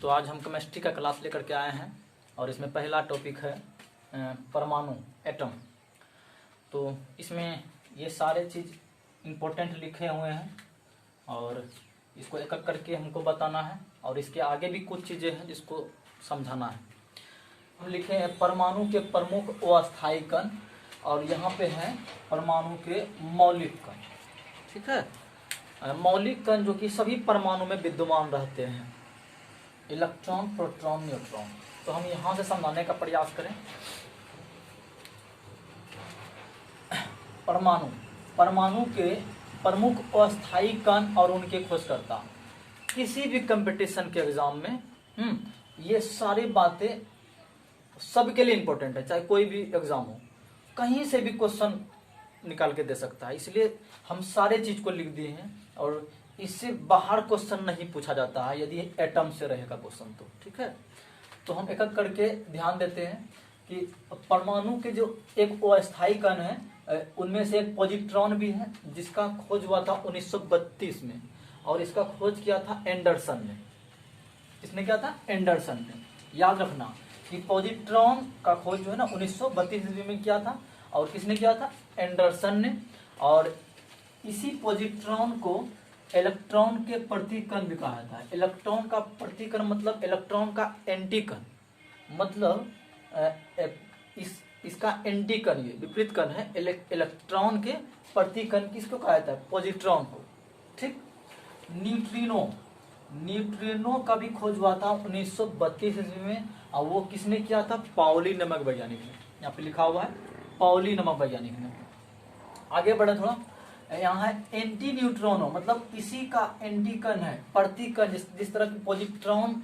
तो आज हम केमिस्ट्री का क्लास लेकर के आए हैं और इसमें पहला टॉपिक है परमाणु, एटम। तो इसमें ये सारे चीज़ इम्पोर्टेंट लिखे हुए हैं और इसको एक एक करके हमको बताना है और इसके आगे भी कुछ चीज़ें हैं जिसको समझाना है। हम लिखे हैं परमाणु के प्रमुख अस्थायी कण और यहाँ पे हैं परमाणु के मौलिक कण। ठीक है, मौलिक कण जो कि सभी परमाणु में विद्यमान रहते हैं, इलेक्ट्रॉन, प्रोटॉन, न्यूट्रॉन। तो हम यहाँ से समझाने का प्रयास करें। परमाणु के प्रमुख अस्थायी कण और उनके खोजकर्ता। किसी भी कंपटीशन के एग्जाम में ये सारी बातें सबके लिए इंपॉर्टेंट है, चाहे कोई भी एग्जाम हो, कहीं से भी क्वेश्चन निकाल के दे सकता है। इसलिए हम सारे चीज को लिख दिए हैं और इससे बाहर क्वेश्चन नहीं पूछा जाता है यदि एटम से रहेगा क्वेश्चन तो। ठीक है, तो हम एक एक करके ध्यान देते हैं कि परमाणु के जो एक अस्थायी कण है उनमें से एक पॉजिट्रॉन भी है जिसका खोज हुआ था 1932 में और इसका खोज किया था एंडरसन ने। किसने किया था? एंडरसन ने। याद रखना कि पॉजिट्रॉन का खोज जो है ना 1932 ईस्वी में किया था और किसने किया था? एंडरसन ने। और इसी पॉजिट्रॉन को इलेक्ट्रॉन के प्रतिकण भी कहा जाता है। इलेक्ट्रॉन का प्रतिकण मतलब इलेक्ट्रॉन का एंटी कण, मतलब इसका एंटी कण, ये विपरीत कण है। इलेक्ट्रॉन के प्रतिकण किसको कहा जाता है? पॉजिट्रॉन को। ठीक। न्यूट्रिनो का भी खोज हुआ था 1932 ईस्वी में और वो किसने किया था? पाउली नामक वैज्ञानिक ने। यहाँ पे लिखा हुआ है पाउली नामक वैज्ञानिक ने। आगे बढ़े थोड़ा, यहाँ है एंटी न्यूट्रिनो, मतलब इसी का एंटी कण है, प्रतिकण। जिस तरह की पॉजिट्रॉन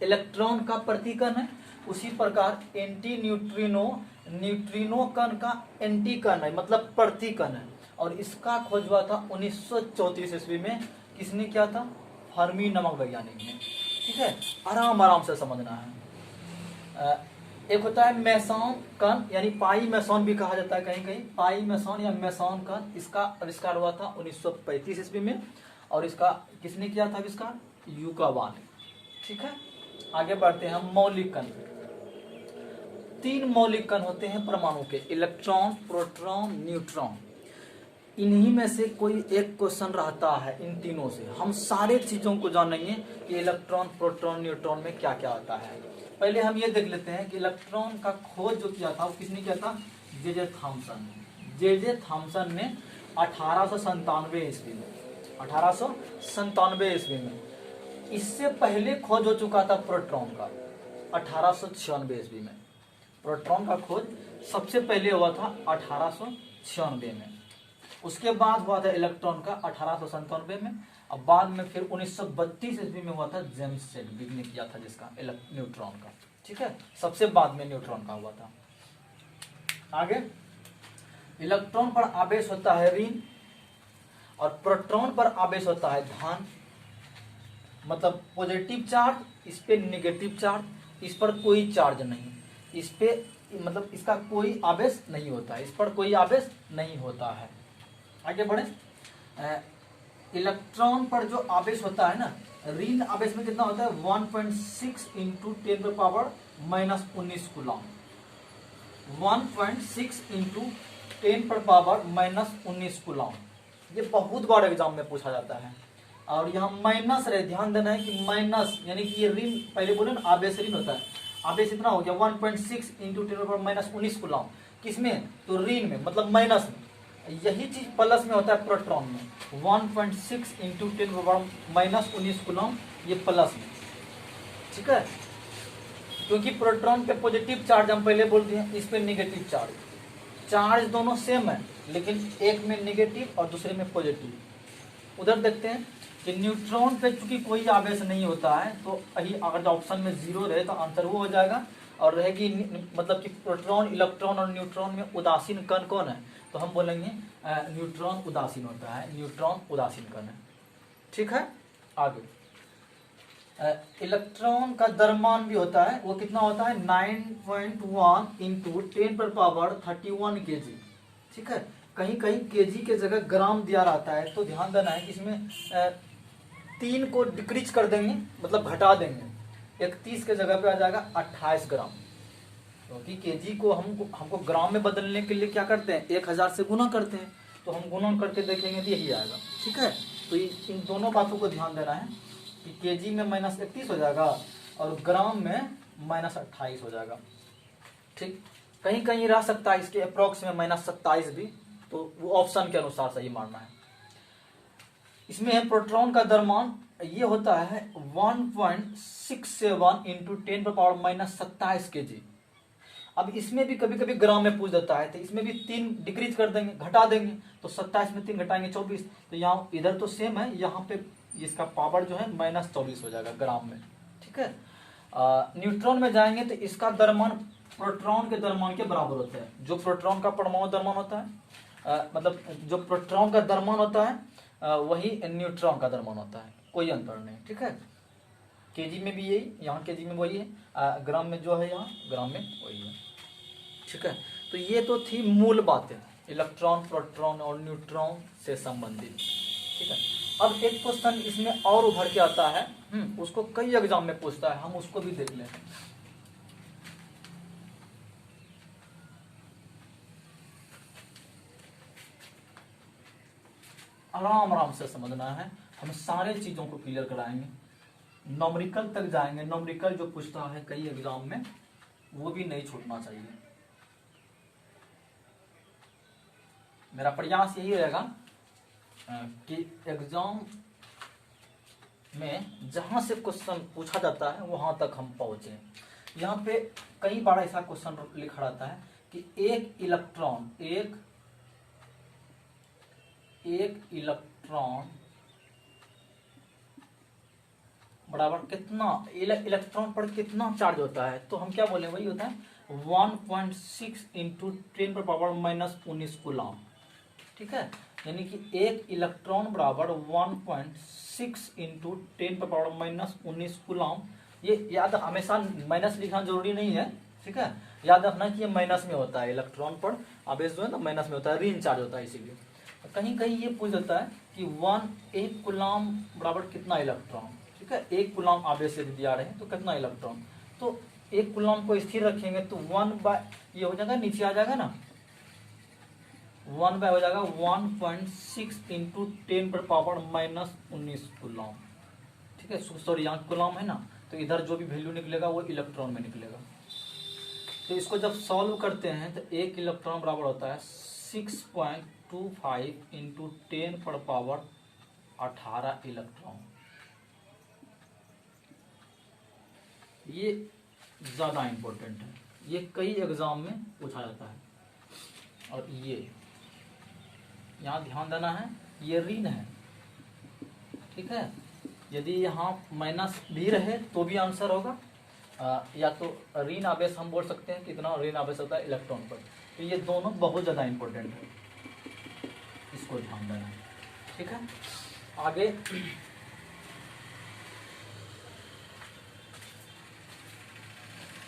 इलेक्ट्रॉन का प्रतिकण है उसी प्रकार एंटी न्यूट्रिनो कण का एंटी कण है, मतलब प्रतिकण है। और इसका खोज हुआ था 1934 ईस्वी में। किसने किया था? फर्मी नामक वैज्ञानिक ने। ठीक है, आराम आराम से समझना है। एक होता है मेसॉन कण, यानी पाई मेसॉन भी कहा जाता है कहीं कहीं, पाई मेसॉन या मेसॉन कण। इसका आविष्कार हुआ था 1935 ईस्वी में और इसका किसने किया था आविष्कार? युकावा ने। ठीक है, आगे बढ़ते हैं हम मौलिक कण। 3 मौलिक कण होते हैं परमाणु के, इलेक्ट्रॉन, प्रोटॉन, न्यूट्रॉन। इन्हीं में से कोई एक क्वेश्चन रहता है इन तीनों से। हम सारे चीजों को जानेंगे कि इलेक्ट्रॉन, प्रोटॉन, न्यूट्रॉन में क्या क्या होता है। पहले हम ये देख लेते हैं कि इलेक्ट्रॉन का खोज जो किया था वो किसने किया था? जे थॉमसन ने 1897 ईस्वी में। 1897 ईस्वी में। इससे पहले खोज हो चुका था प्रोटॉन का 1896 ईस्वी में। प्रोटॉन का खोज सबसे पहले हुआ था 1896 में। उसके बाद हुआ था इलेक्ट्रॉन का 1897 में। अब बाद में फिर 1932 ईस्वी में हुआ था जेम्स चैडविक ने किया था जिसका न्यूट्रॉन का। ठीक है, सबसे बाद में न्यूट्रॉन का हुआ था। आगे, इलेक्ट्रॉन पर आवेश होता है ऋण और प्रोटॉन पर आवेश होता है धन, मतलब पॉजिटिव चार्ज, इस पे नेगेटिव चार्ज, इस पर कोई चार्ज नहीं, इस पे मतलब इसका कोई आवेश नहीं होता है, इस पर कोई आवेश नहीं होता है। आगे बढ़े, इलेक्ट्रॉन पर जो आवेश होता है ना, ऋण आवेश में कितना होता है? 1.6 इंटू 10⁻⁻19 कूलम। 1.6 into 10⁻⁻19 coulomb. ये बहुत बार एग्जाम में पूछा जाता है। और यहाँ माइनस रहे, ध्यान देना है कि माइनस, यानी कि ये ऋण, पहले बोले ना आवेश ऋण होता है, आवेश इतना हो गया 1.6 इंटू 10⁻⁻19 कूलम। किसमें? तो ऋण में, मतलब माइनस में। यही चीज प्लस में होता है प्रोटॉन में, 1.6 इंटू 10⁻⁻19 कूलम, ये प्लस में। ठीक है, क्योंकि प्रोटॉन पे पॉजिटिव चार्ज हम पहले बोल दिए, इस पे नेगेटिव चार्ज। चार्ज दोनों सेम है लेकिन एक में नेगेटिव और दूसरे में पॉजिटिव। उधर देखते हैं कि न्यूट्रॉन पे चूंकि कोई आवेश नहीं होता है तो अगर ऑप्शन में 0 रहे तो आंसर वो हो जाएगा। और रहेगी मतलब कि प्रोटॉन, इलेक्ट्रॉन और न्यूट्रॉन में उदासीन कण कौन है? तो हम बोलेंगे न्यूट्रॉन उदासीन होता है, न्यूट्रॉन उदासीन कण है। ठीक है, आगे इलेक्ट्रॉन का द्रव्यमान भी होता है, वो कितना होता है? 9.1 इंटू 10⁻31 kg। ठीक है, कहीं कहीं केजी के जगह ग्राम दिया रहता है, तो ध्यान देना है कि इसमें 3 को डिक्रीज कर देंगे, मतलब घटा देंगे। 31 के जगह पे आ जाएगा 28 ग्राम, क्योंकि केजी को हमको ग्राम में बदलने के लिए क्या करते हैं, 1000 से गुना करते हैं, तो हम गुना करके देखेंगे तो यही आएगा। ठीक है, तो इन दोनों बातों को ध्यान देना है कि केजी में -31 हो जाएगा और ग्राम में -28 हो जाएगा। ठीक, कहीं कहीं रह सकता है इसके अप्रोक्स में -27 भी, तो वो ऑप्शन के अनुसार सही मानना है। इसमें है प्रोटॉन का द्रव्यमान, ये होता है 1.67 इंटू 10⁻⁻27 kg। अब इसमें भी कभी कभी ग्राम में पूछ देता है, तो इसमें भी 3 डिक्रीज कर देंगे, घटा देंगे, तो 27 में 3 घटाएंगे 24, तो यहाँ इधर तो सेम है, यहाँ पे इसका पावर जो है -24 हो जाएगा ग्राम में। ठीक है, न्यूट्रॉन में जाएंगे तो इसका द्रव्यमान प्रोटॉन के द्रव्यमान के बराबर होता है। जो प्रोटॉन का परमाणु द्रव्यमान होता है, मतलब जो प्रोटॉन का द्रव्यमान होता है वही न्यूट्रॉन का द्रव्यमान होता है, कोई अंतर नहीं। ठीक है, केजी में भी यही, यहाँ केजी में वही है, ग्राम में जो है यहाँ ग्राम में वही है। ठीक है, तो ये तो थी मूल बातें इलेक्ट्रॉन, प्रोटॉन और न्यूट्रॉन से संबंधित। ठीक है, अब एक क्वेश्चन इसमें और उभर के आता है, उसको कई एग्जाम में पूछता है, हम उसको भी देख लें। आराम आराम से समझना है, हम सारे चीजों को क्लियर कराएंगे, नॉमरिकल तक जाएंगे। नॉमरिकल जो पूछता है कई एग्जाम में, वो भी नहीं छूटना चाहिए। मेरा प्रयास यही रहेगा कि एग्जाम में जहां से क्वेश्चन पूछा जाता है वहां तक हम पहुंचे। यहाँ पे कई बार ऐसा क्वेश्चन लिखा रहता है कि एक इलेक्ट्रॉन बराबर कितना, इलेक्ट्रॉन पर कितना चार्ज होता है, तो हम क्या बोले, वही होता है 1.6 इंटू 10⁻⁻19 कूलम। ठीक है, यानी कि एक इलेक्ट्रॉन बराबर 1.6 इंटू 10⁻⁻19 कूलम। ये याद, हमेशा माइनस लिखना जरूरी नहीं है। ठीक है, याद रखना कि ये माइनस में होता है, इलेक्ट्रॉन पर आवेश जो है ना माइनस में होता है, ऋण चार्ज होता है, इसीलिए कहीं कहीं ये पूछ देता है कि 1 कूलम बराबर कितना इलेक्ट्रॉन। ठीक है, 1 कूलम आवेश यदि दिया रहे तो कितना इलेक्ट्रॉन, तो 1 कूलम को स्थिर रखेंगे तो 1 ये हो जाएगा, नीचे आ जाएगा ना, 1 हो जाएगा 1.6 इंटू 10⁻⁻19 कूलम। ठीक है, सॉरी यहाँ कूलम है ना, तो इधर जो भी वैल्यू निकलेगा वो इलेक्ट्रॉन में निकलेगा। तो इसको जब सॉल्व करते हैं तो 1 इलेक्ट्रॉन बराबर होता है 6.25 इंटू 10⁻18 इलेक्ट्रॉन। ये ज्यादा इंपॉर्टेंट है, ये कई एग्जाम में पूछा जाता है। और ये यहाँ ध्यान देना है, ये ऋण है। ठीक है, यदि यहाँ माइनस भी रहे तो भी आंसर होगा, या तो ऋण आवेश हम बोल सकते हैं, कितना ऋण आवेश होता है इलेक्ट्रॉन पर। तो ये दोनों बहुत ज्यादा इंपॉर्टेंट है, इसको ध्यान देना है। ठीक है, आगे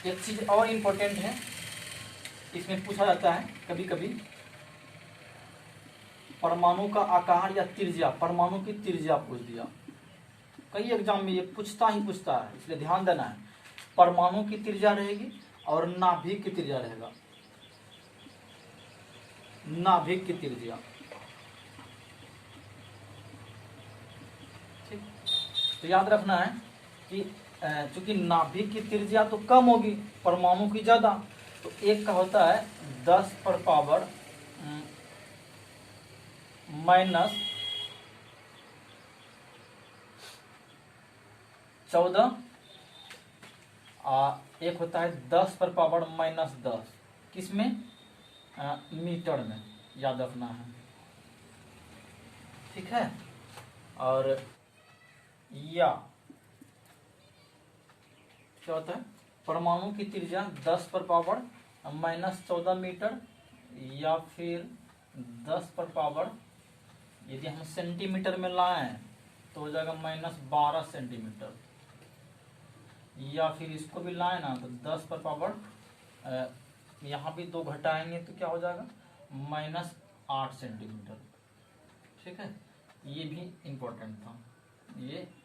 एक चीज और इंपॉर्टेंट है, इसमें पूछा जाता है कभी कभी परमाणु का आकार या त्रिज्या, परमाणु की त्रिज्या पूछ दिया। कई एग्जाम में ये पूछता है, इसलिए ध्यान देना है। परमाणु की त्रिज्या रहेगी और नाभिक की त्रिज्या रहेगा, नाभिक की त्रिज्या। ठीक, तो याद रखना है कि चूंकि नाभिक की त्रिज्या तो कम होगी, परमाणु की ज्यादा, तो एक का होता है 10 पर पावर -14, एक होता है 10 पर पावर -10, किसमें, मीटर में, याद रखना है। ठीक है, और या क्या होता है, परमाणु की त्रिज्या 10 पर पावर -14 मीटर, या फिर 10 पर पावर, यदि हम सेंटीमीटर में लाएं तो हो जाएगा -12 सेंटीमीटर, या फिर इसको भी लाए ना तो 10 पर पावर, यहाँ भी 2 घटाएंगे तो क्या हो जाएगा, -8 सेंटीमीटर। ठीक है, ये भी इंपॉर्टेंट था, ये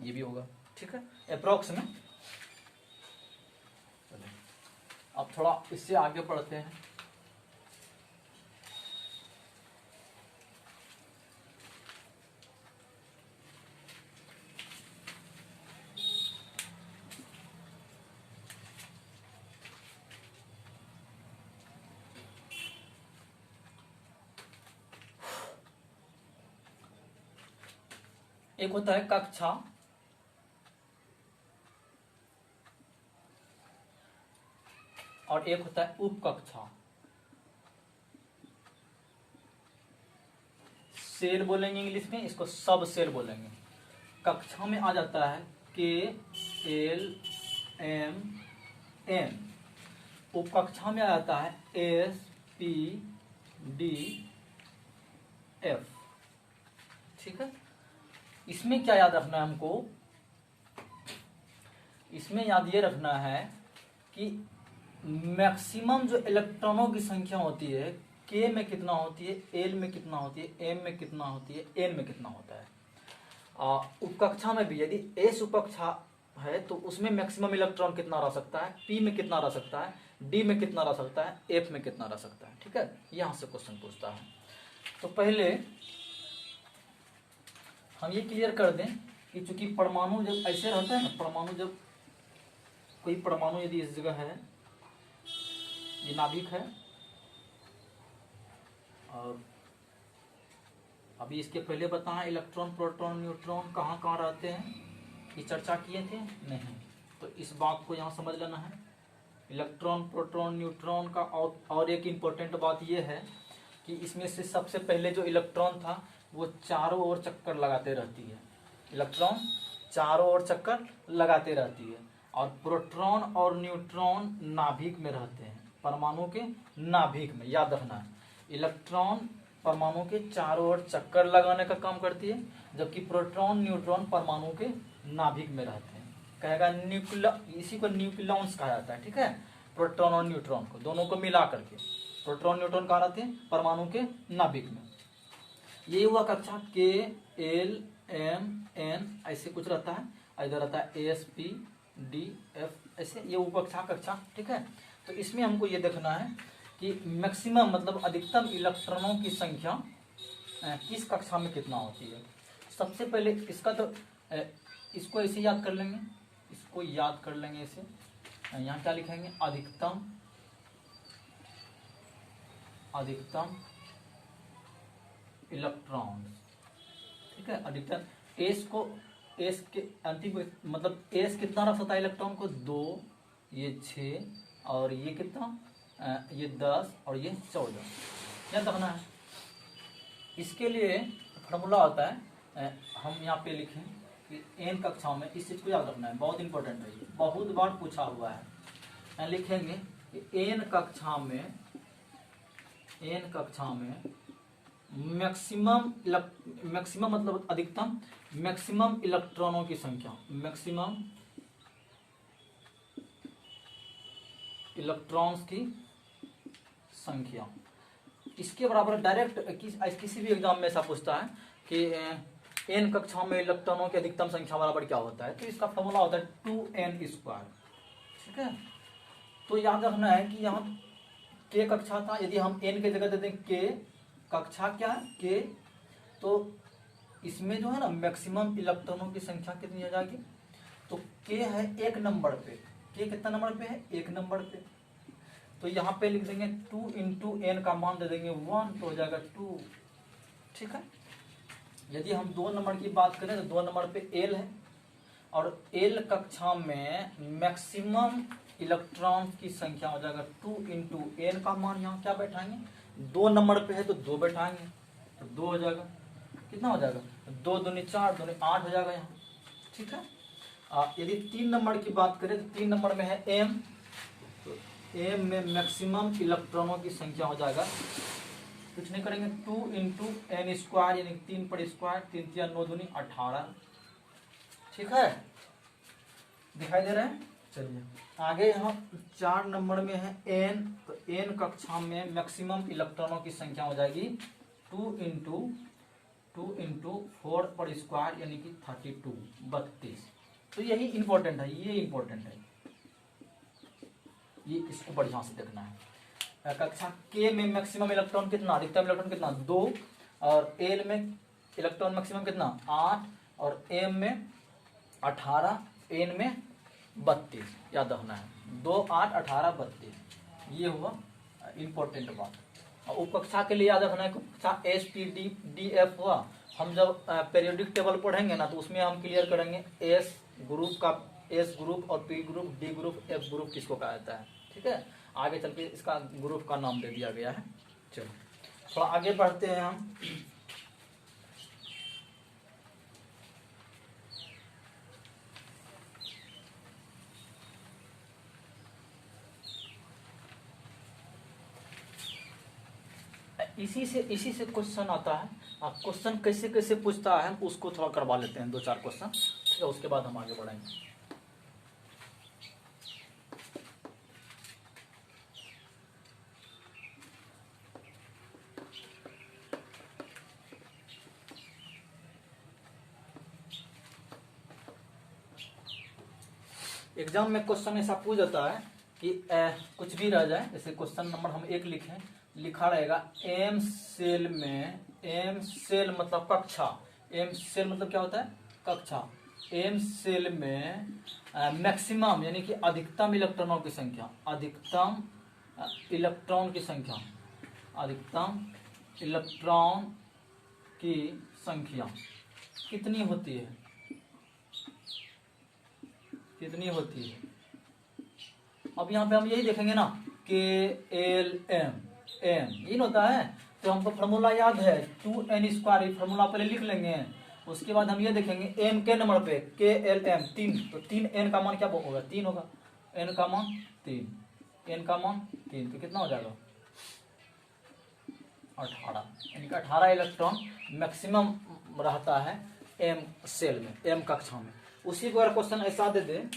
ये भी होगा, ठीक है, अप्रॉक्स में। चलिए अब थोड़ा इससे आगे बढ़ते हैं। एक होता है कक्षा, और एक होता है उपकक्षा। सेल बोलेंगे इंग्लिश में, इसको सब सेल बोलेंगे। कक्षा में आ जाता है KLMN, उपकक्षा में आ जाता है SPDF, ठीक है। इसमें क्या याद रखना है हमको, इसमें याद ये रखना है कि मैक्सिमम जो इलेक्ट्रॉनों की संख्या होती है, K में कितना होती है, L में कितना होती है, M में कितना होती है, N में कितना होता है। उपकक्षा में भी यदि S उपकक्षा है तो उसमें मैक्सिमम इलेक्ट्रॉन कितना रह सकता है, P में कितना रह सकता है, D में कितना रह सकता है, F में कितना रह सकता है, ठीक है। यहां से क्वेश्चन पूछता है। तो पहले हम ये क्लियर कर दें कि चूंकि परमाणु जब ऐसे रहता है ना, परमाणु जब कोई परमाणु यदि इस जगह है, ये नाभिक है, और अभी इसके पहले बताएं इलेक्ट्रॉन प्रोटॉन न्यूट्रॉन कहाँ कहाँ रहते हैं, ये चर्चा किए थे नहीं, तो इस बात को यहाँ समझ लेना है। इलेक्ट्रॉन प्रोटॉन न्यूट्रॉन का और एक इम्पोर्टेंट बात ये है कि इसमें से सबसे पहले जो इलेक्ट्रॉन था वो चारों ओर चक्कर लगाते रहती है, इलेक्ट्रॉन चारों ओर चक्कर लगाते रहती है, और प्रोटॉन और न्यूट्रॉन नाभिक में रहते हैं, परमाणु के नाभिक में। याद रखना है, इलेक्ट्रॉन परमाणु के चारों ओर चक्कर लगाने का काम करती है, जबकि प्रोटॉन न्यूट्रॉन परमाणु के नाभिक में रहते हैं। कहेगा न्यूक्लियस, इसी को न्यूक्लियॉन्स कहा जाता है, ठीक है। प्रोटॉन और न्यूट्रॉन को दोनों को मिला करके प्रोटॉन न्यूट्रॉन कहाँ रहते हैं, परमाणु के नाभिक में। ये हुआ कक्षा KLMN, ऐसे कुछ रहता है, इधर रहता है SPDF, ऐसे ये उपकक्षा कक्षा, ठीक है। तो इसमें हमको ये देखना है कि मैक्सिमम मतलब अधिकतम इलेक्ट्रॉनों की संख्या किस कक्षा में कितना होती है। सबसे पहले इसका तो इसको ऐसे याद कर लेंगे, इसको याद कर लेंगे ऐसे, यहाँ क्या लिखेंगे, अधिकतम इलेक्ट्रॉन, ठीक है। अधिकतम एस को, एस के अंतिम मतलब एस कितना रख सकता है इलेक्ट्रॉन को, 2, ये 6, और ये कितना, ये 10, और ये 14, याद रखना है। इसके लिए फॉर्मूला होता है, हम यहाँ पे लिखें कि एन कक्षा में, इस चीज को याद रखना है, बहुत इंपॉर्टेंट है, बहुत बार पूछा हुआ है। लिखेंगे कि एन कक्षा में मैक्सिमम मतलब अधिकतम, मैक्सिमम इलेक्ट्रॉनों की संख्या, मैक्सिमम इलेक्ट्रॉन्स की संख्या, इसके बराबर डायरेक्ट किसी भी एग्जाम में ऐसा पूछता है कि एन कक्षा में इलेक्ट्रॉनों की अधिकतम संख्या बराबर क्या होता है, तो इसका फॉर्मूला होता है 2n², ठीक है। तो याद रखना है कि यहाँ k कक्षा था, यदि हम n की जगह दे दें k, कक्षा क्या है k, तो इसमें जो है ना मैक्सिमम इलेक्ट्रॉनों की संख्या कितनी हो जाएगी, तो k है 1 नंबर पे, k कितना नंबर पे है, 1 नंबर पे, तो यहाँ पे लिख देंगे 2 इंटू n का मान दे देंगे 1, तो हो जाएगा 2, ठीक है। यदि हम 2 नंबर की बात करें तो 2 नंबर पे l है, और l कक्षा में मैक्सिमम इलेक्ट्रॉन की संख्या हो जाएगा 2 इंटू n का मान यहाँ क्या बैठाएंगे, 2 नंबर पे है तो 2 बैठाएंगे, तो 2 हो जाएगा, कितना हो जाएगा, 2 दूनी 4, दूनी 8 हो जाएगा यहाँ, ठीक है। यदि 3 नंबर की बात करें तो 3 नंबर में है m, तो m में मैक्सिमम इलेक्ट्रॉनों की संख्या हो जाएगा कुछ नहीं करेंगे, 2 इंटू एन स्क्वायर यानी 3 पर स्क्वायर, 3 3 9 दूनी 18। ठीक है, दिखाई दे रहा है। चलिए आगे यहाँ 4 नंबर में है एन, तो एन कक्षा में मैक्सिमम इलेक्ट्रॉनों की संख्या हो जाएगी 2 इंटू 4 पर स्क्वायर यानी कि 32। तो यही इंपॉर्टेंट है, ये इंपॉर्टेंट है, ये इसको बढ़िया से देखना है। कक्षा के में मैक्सिमम इलेक्ट्रॉन कितना, अधिकतम इलेक्ट्रॉन कितना 2, और एल में इलेक्ट्रॉन मैक्सिमम कितना 8, और एम में 18, एन में 32। याद रखना है 2 8 18 32, ये हुआ इंपॉर्टेंट बात। और उपकक्षा के लिए याद रखना है कक्षा S P D D F हुआ। हम जब पेरियोडिक टेबल पढ़ेंगे ना तो उसमें हम क्लियर करेंगे एस ग्रुप का, एस ग्रुप और P group, D group, F group किसको कहा जाता है। ठीक है, आगे चल के इसका ग्रुप का नाम दे दिया गया है। चलो थोड़ा आगे बढ़ते हैं हम। इसी से क्वेश्चन आता है। क्वेश्चन कैसे कैसे पूछता है उसको थोड़ा करवा लेते हैं, 2-4 क्वेश्चन, ठीक है, उसके बाद हम आगे बढ़ेंगे। एग्जाम में क्वेश्चन ऐसा पूछ जाता है कि कुछ भी रह जाए, जैसे क्वेश्चन नंबर हम 1 लिखें, लिखा रहेगा एम सेल में, एम सेल मतलब कक्षा, एम सेल मतलब क्या होता है कक्षा, एम सेल में मैक्सिमम यानी कि अधिकतम इलेक्ट्रॉनों की संख्या, अधिकतम इलेक्ट्रॉन की संख्या, अधिकतम इलेक्ट्रॉन की संख्या कितनी होती है, कितनी होती है। अब यहाँ पे हम यही देखेंगे ना के एल एम, एम यही होता है, तो हमको फॉर्मूला याद है 2n², फॉर्मूला पहले लिख लेंगे, उसके बाद हम ये देखेंगे एम के नंबर पे के एल एम 3, तो 3n का मान क्या होगा 3 होगा, n का मान 3, n का मान 3, तो कितना हो जाएगा 18, यानी कि 18 इलेक्ट्रॉन मैक्सिमम रहता है एम सेल में, एम कक्षा में। उसी को अगर क्वेश्चन ऐसा दे दे,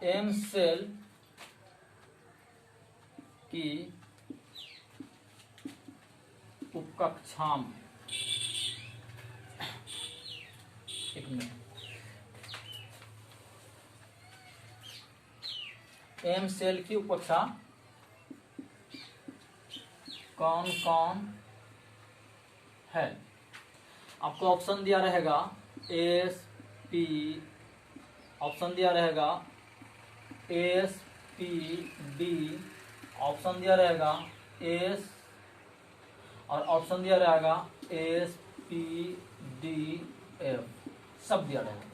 एम सेल की उपकक्षा में, एक मिनट, एम सेल की उपकक्षा कौन कौन है। आपको ऑप्शन दिया रहेगा एस पी, ऑप्शन दिया रहेगा एस पी डी, ऑप्शन दिया रहेगा एस, और ऑप्शन दिया रहेगा एस पी डी एफ, सब दिया रहेगा।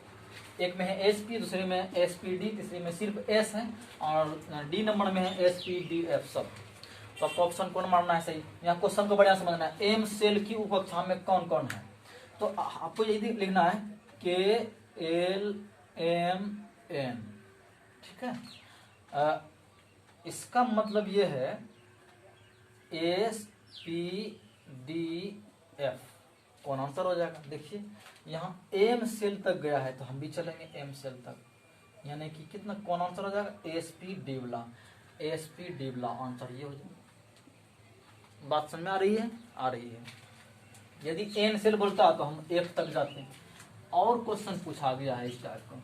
एक में है एस पी, दूसरे में एस पी डी, तीसरे में सिर्फ एस है, और डी नंबर में है एस पी डी एफ सब। तो आपको ऑप्शन कौन मारना है सही, यहाँ क्वेश्चन को बढ़िया समझना है। एम सेल की उपकक्षा में कौन कौन है, तो आपको यही लिखना है के एल एम एन, ठीक है। इसका मतलब ये है एस पी डी एफ, कौन आंसर हो जाएगा। देखिए यहाँ एम सेल तक गया है तो हम भी चलेंगे एम सेल तक, यानी कि कितना कौन आंसर हो जाएगा एस पी डीवला, एस पी डीवला आंसर ये हो जाएगा। बात समझ में आ रही है, आ रही है। यदि एन सेल बोलता तो हम एफ तक जाते हैं। और क्वेश्चन पूछा गया है इस टाइप का,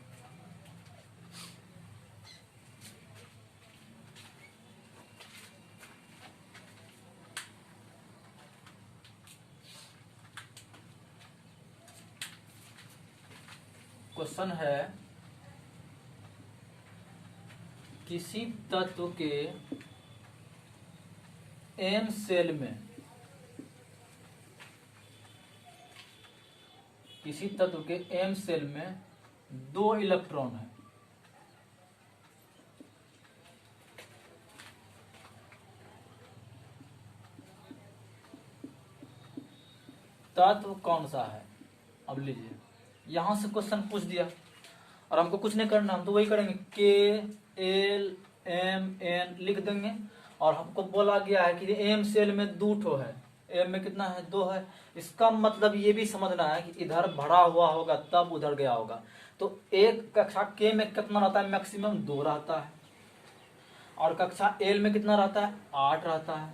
क्वेश्चन है किसी तत्व के एम सेल में, किसी तत्व के एम सेल में 2 इलेक्ट्रॉन है, तत्व कौन सा है, अब लीजिए, यहां से क्वेश्चन पूछ दिया और हमको कुछ नहीं करना, हम तो वही करेंगे, KLMN लिख देंगे। और हमको बोला गया है कि एम सेल में 2 ठो है, एम में कितना है, 2 है। इसका मतलब ये भी समझना है कि इधर भरा हुआ होगा तब उधर गया होगा। तो एक कक्षा के में कितना रहता है, मैक्सिमम 2 रहता है, और कक्षा एल में कितना रहता है, 8 रहता है,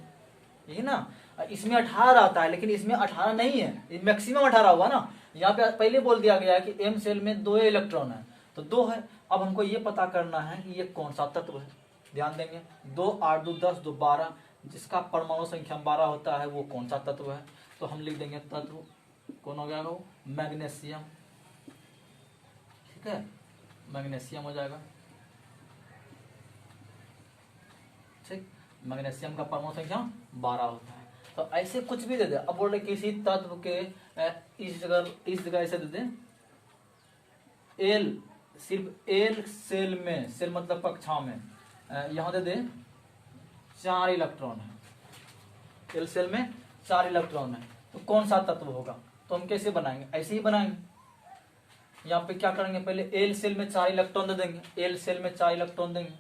यही ना। इसमें 18 रहता है, लेकिन इसमें 18 नहीं है, मैक्सिमम 18 हुआ ना। यहाँ पे पहले बोल दिया गया है कि एम सेल में 2 इलेक्ट्रॉन है, तो 2 है। अब हमको ये पता करना है कि ये कौन सा तत्व है। ध्यान देंगे, 2 8 2 10 2 12, जिसका परमाणु संख्या 12 होता है वो कौन सा तत्व है। तो हम लिख देंगे तत्व कौन हो गया, वो मैग्नीशियम। ठीक है, मैग्नीशियम हो जाएगा। ठीक, मैग्नीशियम का परमाणु संख्या 12 होता है। तो ऐसे कुछ भी दे दे। अब बोल रहे किसी तत्व के इस जगह ऐसे दे दे, एल, सिर्फ एल सेल में, सेल मतलब कक्षा में, यहां दे दे 4 इलेक्ट्रॉन है, एल सेल में 4 इलेक्ट्रॉन है, तो कौन सा तत्व होगा। तो हम कैसे बनाएंगे, ऐसे ही बनाएंगे। यहाँ पे क्या करेंगे, पहले एल सेल में 4 इलेक्ट्रॉन दे देंगे, एल सेल में 4 इलेक्ट्रॉन देंगे,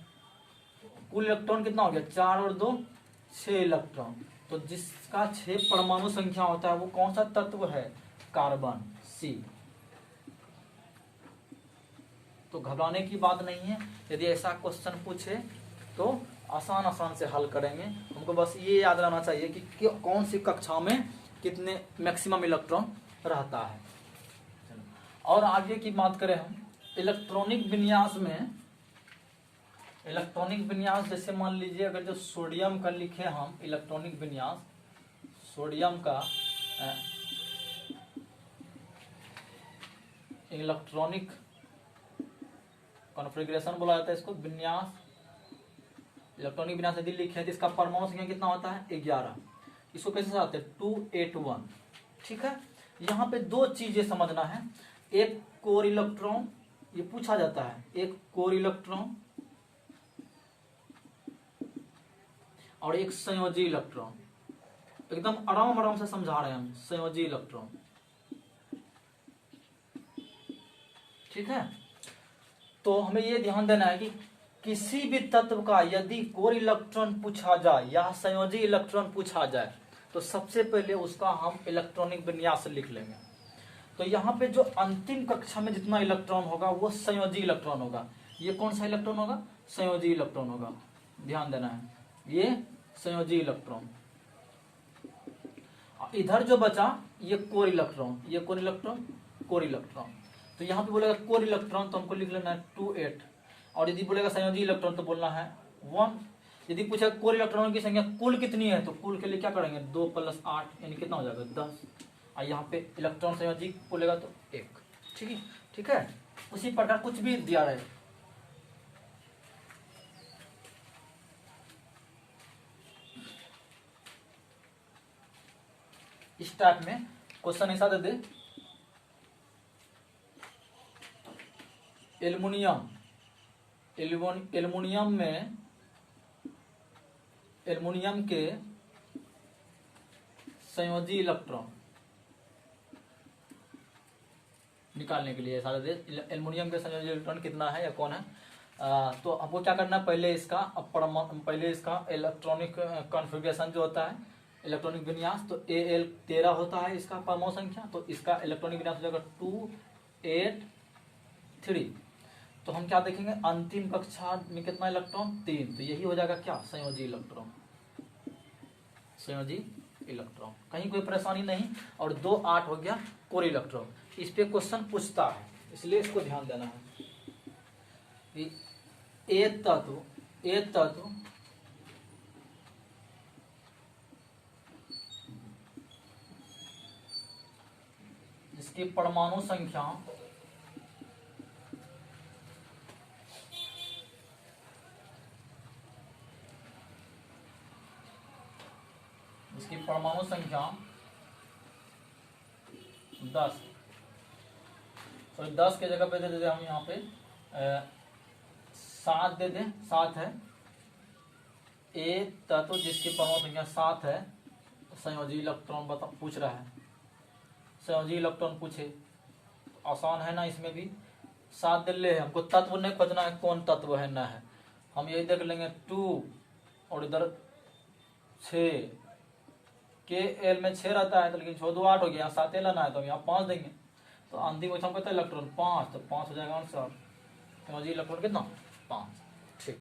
कुल इलेक्ट्रॉन कितना हो गया, 4 और 2 6 इलेक्ट्रॉन। तो जिसका 6 परमाणु संख्या होता है वो कौन सा तत्व है, कार्बन, सी। तो घबराने की बात नहीं है, यदि ऐसा क्वेश्चन पूछे तो आसान से हल करेंगे। हमको बस ये याद रहना चाहिए कि कौन सी कक्षा में कितने मैक्सिमम इलेक्ट्रॉन रहता है। और आगे की बात करें हम इलेक्ट्रॉनिक विन्यास में, इलेक्ट्रॉनिक विन्यास जैसे मान लीजिए अगर जो सोडियम का लिखे हम इलेक्ट्रॉनिक विन्यास, सोडियम का इलेक्ट्रॉनिक कॉन्फ़िगरेशन बोला जाता है इसको, विन्यास, इलेक्ट्रॉनिक विन्यास यदि लिखे तो इसका परमाणु संख्या कितना होता है, 11। इसको कैसे समझते हैं, 281। ठीक है, यहाँ पे 2 चीजें समझना है, एक कोर इलेक्ट्रॉन, ये पूछा जाता है, एक कोर इलेक्ट्रॉन और एक संयोजी इलेक्ट्रॉन। एकदम आराम से समझा रहे हैं हम, संयोजी इलेक्ट्रॉन। ठीक है, तो हमें ये ध्यान देना है कि किसी भी तत्व का यदि कोर इलेक्ट्रॉन पूछा जाए या संयोजी इलेक्ट्रॉन पूछा जाए तो सबसे पहले उसका हम इलेक्ट्रॉनिक विन्यास लिख लेंगे। तो यहाँ पे जो अंतिम कक्षा में जितना इलेक्ट्रॉन होगा वो संयोजी इलेक्ट्रॉन होगा। ये कौन सा इलेक्ट्रॉन होगा, संयोजी इलेक्ट्रॉन होगा, ध्यान देना है, ये संयोजी इलेक्ट्रॉन। इधर जो बचा ये कोर इलेक्ट्रॉन, ये कोर इलेक्ट्रॉन, कोर इलेक्ट्रॉन। तो यहाँ पे बोलेगा कोर इलेक्ट्रॉन तो हमको लिख लेना है 28, और यदि बोलेगा संयोजी इलेक्ट्रॉन तो बोलना है 1। यदि पूछा कोर इलेक्ट्रॉनों की संख्या कुल कितनी है तो कुल के लिए क्या करेंगे, 2 + 8 यानी कितना हो जाएगा, 10। और यहाँ पे इलेक्ट्रॉन संयोजी बोलेगा तो 1। ठीक है, उसी प्रकार कुछ भी दिया रहे। इस टाइप में क्वेश्चन ऐसा दे दे, एल्युमिनियम, एल्युमिनियम में, एल्युमिनियम के संयोजी इलेक्ट्रॉन निकालने के लिए सारे देश, एल्युमिनियम के संयोजी इलेक्ट्रॉन कितना है या कौन है। तो हमको क्या करना है, पहले इसका इलेक्ट्रॉनिक कॉन्फ़िगरेशन जो होता है, इलेक्ट्रॉनिक विन्यास, तो Al 13 होता है इसका परमाणु संख्या, तो इसका इलेक्ट्रॉनिक विन्यास हो जाएगा 283। तो हम क्या देखेंगे, अंतिम कक्षा में कितना इलेक्ट्रॉन, 3, तो यही हो जाएगा क्या, संयोजी इलेक्ट्रॉन, संयोजी इलेक्ट्रॉन। कहीं कोई परेशानी नहीं। और 2 8 हो गया कोर इलेक्ट्रॉन। इस पे क्वेश्चन पूछता है, इसलिए इसको ध्यान देना है कि ए तत्व जिसकी परमाणु संख्या परमाणु संख्या 10, तो 10 के जगह पे दे देते हम यहाँ पे 7 दे दें, 7 है ए तत्व जिसकी परमाणु संख्या 7 है, संयोजी इलेक्ट्रॉन पूछ रहा है, संयोजी इलेक्ट्रॉन पूछे आसान है ना, इसमें भी 7 दिल्ले है, हमको तत्व नहीं खोजना है कौन तत्व है ना है, हम यही देख लेंगे 2 और इधर 6 के एल में 6 रहता है तो, लेकिन 6 2 8 हो गया, यहाँ 7 लाना है तो हम यहाँ 5 देंगे। तो अंतिम हम कहते हैं इलेक्ट्रॉन 5, तो 5 हो जाएगा आंसर। तो इलेक्ट्रॉन कितना 5।